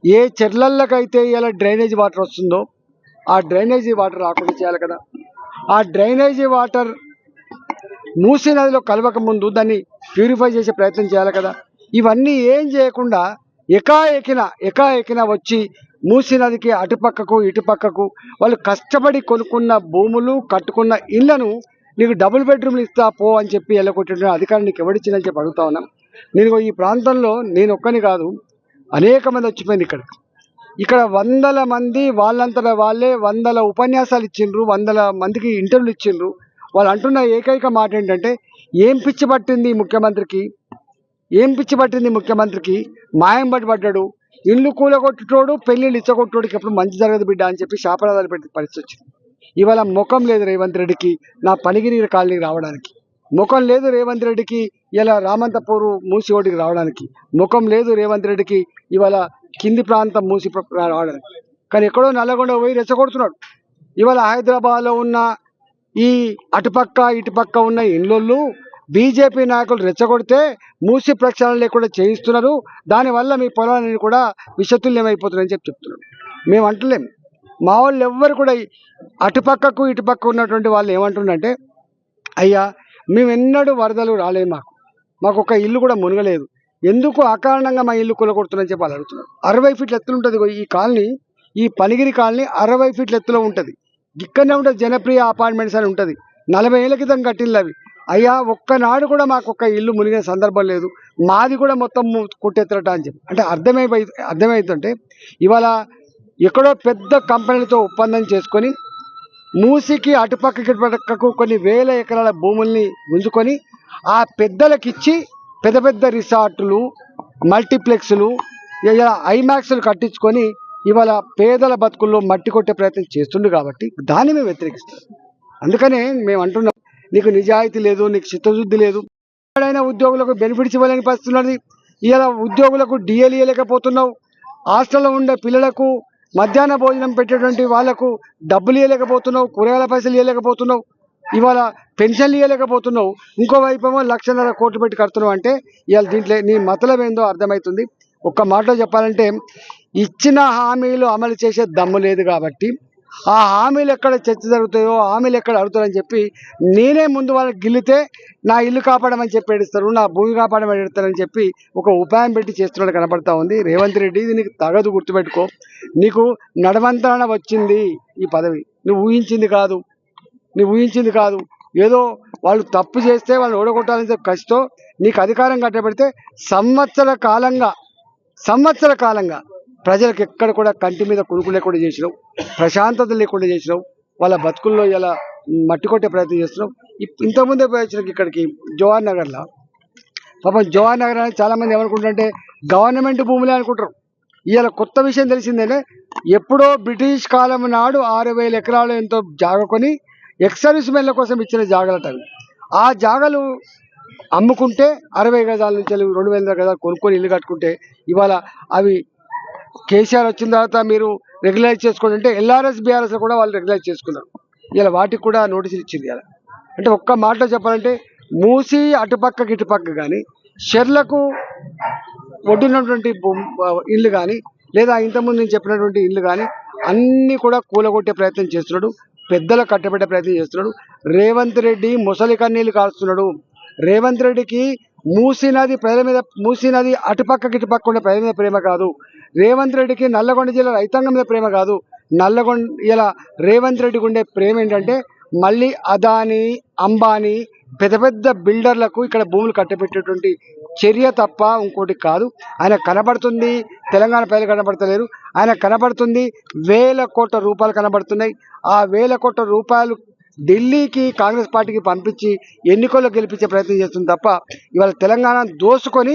ఏ చెర్లకైతే ఇలా drainage water వస్తుందో ఆ డ్రైనేజీ వాటర్ రాకుండా చేయాలి కదా. ఆ డ్రైనేజీ వాటర్ మూసీ నదిలో కలవక ముందు దాన్ని ప్యూరిఫై చేసే ప్రయత్నం చేయాలి కదా. ఇవన్నీ ఏం చేయకుండా ఎకాఎకిన వచ్చి మూసీ నదికి అటుపక్కకు ఇటుపక్కకు వాళ్ళు కష్టపడి కొనుక్కున్న భూములు కట్టుకున్న ఇళ్లను నీకు డబుల్ బెడ్రూమ్లు ఇస్తా పో అని చెప్పి ఎల్లకొట్టిన అధికారం నీకు ఎవడిచ్చిందని చెప్పి అడుగుతా ఉన్నాం. నేను ఈ ప్రాంతంలో నేను ఒక్కని కాదు, అనేక మంది వచ్చిపోయింది ఇక్కడ వందల మంది వాళ్ళంతటా వాళ్ళే వందల ఉపన్యాసాలు ఇచ్చిండ్రు, వందల మందికి ఇంటర్వ్యూలు ఇచ్చిండ్రు. వాళ్ళు అంటున్న ఏకైక మాట ఏంటంటే ఏం పిచ్చి పట్టింది ముఖ్యమంత్రికి, మాయం పడ్డాడు, ఇల్లు కూలగొట్టుటోడు పెళ్ళిళ్ళు ఇచ్చగొట్టుడికి ఎప్పుడు మంచి జరగదు బిడ్డ అని చెప్పి శాపనాదాలు పెట్టే పరిస్థితి వచ్చింది. ఇవాళ ముఖం లేదు రేవంత్ రెడ్డికి నా పనిగిరి కాలనీకి రావడానికి, ముఖం లేదు రేవంత్ రెడ్డికి ఇలా రామంతపూర్ మూసి ఓటికి రావడానికి, ముఖం లేదు రేవంత్ రెడ్డికి ఇవాళ కింది ప్రాంతం మూసి రావడానికి. కానీ ఎక్కడో నల్లగొండ పోయి రెచ్చగొడుతున్నాడు. ఇవాళ హైదరాబాద్లో ఉన్న ఈ అటుపక్క ఇటుపక్క ఉన్న ఇండ్లు బీజేపీ నాయకులు రెచ్చగొడితే మూసి ప్రక్షాళన లేకుండా చేయిస్తున్నారు. దానివల్ల మీ పొలాన్ని కూడా విషతుల్యమైపోతున్నాయని చెప్తున్నారు. మేము అంటలేం, మా వాళ్ళు ఎవ్వరు కూడా అటుపక్కకు ఇటుపక్క ఉన్నటువంటి వాళ్ళు ఏమంటున్నారంటే అయ్యా మేమెన్నడూ వరదలు రాలేదు, మాకు ఒక ఇల్లు కూడా మునగలేదు, ఎందుకు అకారణంగా మా ఇల్లు కూలగొడుతుందని చెప్పి వాళ్ళు అడుగుతున్నారు. 60 ఫీట్ల ఎత్తులు ఉంటుంది ఈ కాలనీ, ఈ పనిగిరి కాలనీ 60 ఫీట్ల ఎత్తులో ఉంటుంది. ఇక్కడనే ఉంటుంది జనప్రియ అపార్ట్మెంట్స్ అని ఉంటుంది, 40 ఏళ్ళ క్రితం కట్టిల్లు అవి. అయ్యా ఒక్కనాడు కూడా మాకు ఒక్క ఇల్లు మునిగిన సందర్భం లేదు, మాది కూడా మొత్తం కొట్టెత్తరట అని చెప్పి. అంటే అర్థమవుతుంటే ఇవాళ ఎక్కడో పెద్ద కంపెనీలతో ఒప్పందం చేసుకొని మూసికి అటుపక్కకి ఇటుపక్కకు కొన్ని వేల ఎకరాల భూముల్ని ఉంచుకొని ఆ పెద్దలకిచ్చి పెద్ద పెద్ద రిసార్టులు, మల్టీప్లెక్స్లు, ఐమాక్స్లు కట్టించుకొని ఇవాళ పేదల బతుకుల్లో మట్టి కొట్టే ప్రయత్నం చేస్తుండు కాబట్టి దాన్ని మేము వ్యతిరేకిస్తాం. అందుకనే మేము అంటున్నాం, నీకు నిజాయితీ లేదు, నీకు చిత్తశుద్ధి లేదు, ఎక్కడైనా ఉద్యోగులకు బెనిఫిట్స్ ఇవ్వలేని పరిస్థితి ఉన్నది. ఇలా ఉద్యోగులకు డిఎల్ ఇవ్వలేకపోతున్నావు, హాస్టల్లో ఉండే పిల్లలకు మధ్యాహ్న భోజనం పెట్టేటువంటి వాళ్లకు డబ్బులు ఇవ్వలేకపోతున్నావు, కూరగాయల పైసలు ఇవ్వలేకపోతున్నావు, ఇవాళ పెన్షన్లు ఇవ్వలేకపోతున్నావు, ఇంకోవైపు ఏమో 1,00,000 కోట్లు పెట్టి కడుతున్నావు. అంటే ఇవాళ దీంట్లో నీ మతలం ఏందో అర్థమవుతుంది. ఒక్క మాటలో చెప్పాలంటే ఇచ్చిన హామీలు అమలు చేసే దమ్ము లేదు కాబట్టి ఆ హామీలు ఎక్కడ చర్చ జరుగుతాయో, హామీలు ఎక్కడ అడుగుతారని చెప్పి నేనే ముందు వాళ్ళకి గిల్లితే నా ఇల్లు కాపాడమని చెప్పి ఏడుస్తారు, నా భూమి కాపాడమని ఏడుస్తారని చెప్పి ఒక ఉపాయం పెట్టి చేస్తున్నట్టు కనపడతా ఉంది. రేవంత్ రెడ్డి ఇది నీకు తగదు, గుర్తుపెట్టుకో. నీకు నడవంతరణ వచ్చింది ఈ పదవి, నువ్వు ఊహించింది కాదు. ఏదో వాళ్ళు తప్పు చేస్తే వాళ్ళు ఓడగొట్టాలని కసితో నీకు అధికారం కట్టబెడితే సంవత్సర కాలంగా ప్రజలకు ఎక్కడ కూడా కంటి మీద కునుకు లేకుండా చేసినావు, ప్రశాంతత లేకుండా చేసినావు, వాళ్ళ బతుకుల్లో ఇలా మట్టి కొట్టే ప్రయత్నం చేస్తున్నావు. ఇంతకుముందే వచ్చిన ఇక్కడికి జవహర్ నగర్లో, పాపం జవహర్ నగర్ అని చాలామంది ఏమనుకుంటారంటే గవర్నమెంట్ భూములే అనుకుంటారు. ఇవాళ కొత్త విషయం తెలిసిందేనే, ఎప్పుడో బ్రిటిష్ కాలం నాడు 6,000 ఎకరాలు ఎంతో జాగ కొని ఎక్సర్వీస్ మెన్ల కోసం ఇచ్చిన జాగలట. ఆ జాగలు అమ్ముకుంటే 60 గజాల నుంచి 2,000 గజాలు కొనుక్కొని ఇల్లు కట్టుకుంటే ఇవాళ అవి కేసీఆర్ వచ్చిన తర్వాత మీరు రెగ్యులైజ్ చేసుకోండి అంటే ఎల్ఆర్ఎస్ బీఆర్ఎస్ కూడా వాళ్ళు రెగ్యులైజ్ చేసుకున్నారు. ఇలా వాటికి కూడా నోటీసులు ఇచ్చింది. ఇలా అంటే ఒక్క మాటలో చెప్పాలంటే మూసి అటుపక్కకి ఇటుపక్క కానీ షెర్లకు ఒడ్డున్నటువంటి ఇల్లు కానీ లేదా ఇంతకుముందు నేను చెప్పినటువంటి ఇల్లు కానీ అన్నీ కూడా కూలగొట్టే ప్రయత్నం చేస్తున్నాడు, పెద్దలు కట్టబెట్టే ప్రయత్నం చేస్తున్నాడు. రేవంత్ రెడ్డి ముసలి కన్నీళ్ళు కారుస్తున్నాడు. రేవంత్ రెడ్డికి మూసీ నది అటుపక్కకి ఇటుపక్క ఉండే ప్రజల మీద ప్రేమ కాదు. రేవంత్ రెడ్డికి నల్లగొండ జిల్లా రైతాంగం మీద ప్రేమ కాదు. ఇలా రేవంత్ రెడ్డికి ఉండే ప్రేమ ఏంటంటే మళ్ళీ అదానీ, అంబానీ పెద్ద పెద్ద బిల్డర్లకు ఇక్కడ భూములు కట్టబెట్టేటువంటి చర్య తప్ప ఇంకోటి కాదు. ఆయన కనబడుతుంది, తెలంగాణ ప్రజలు కనబడతలేరు. ఆయన కనబడుతుంది, వేల కోట్ల రూపాయలు కనబడుతున్నాయి. ఆ వేల కోట్ల రూపాయలు ఢిల్లీకి కాంగ్రెస్ పార్టీకి పంపించి ఎన్నికల్లో గెలిపించే ప్రయత్నం చేస్తుంది తప్ప ఇవాళ తెలంగాణ దోసుకొని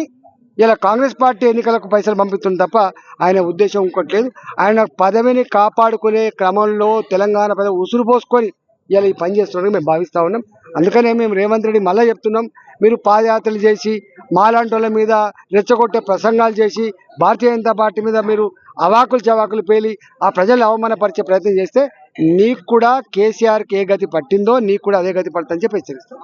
ఇలా కాంగ్రెస్ పార్టీ ఎన్నికలకు పైసలు పంపిస్తుంది తప్ప ఆయన ఉద్దేశం ఇంకోట్లేదు. ఆయన పదవిని కాపాడుకునే క్రమంలో తెలంగాణ ప్రజలు ఉసురు పోసుకొని ఇలా ఈ పని చేస్తున్నారని మేము భావిస్తూ ఉన్నాం. అందుకనే మేము రేవంత్ రెడ్డి మళ్ళీ చెప్తున్నాం, మీరు పాదయాత్రలు చేసి మాలాంటి వాళ్ళ మీద రెచ్చగొట్టే ప్రసంగాలు చేసి భారతీయ జనతా పార్టీ మీద మీరు అవాకులు చవాకులు పేలి ఆ ప్రజలు అవమానపరిచే ప్రయత్నం చేస్తే నీకు కూడా కేసీఆర్కి ఏ గతి పట్టిందో నీకు కూడా అదే గతి పడుతుందని చెప్పి హెచ్చరిస్తాం.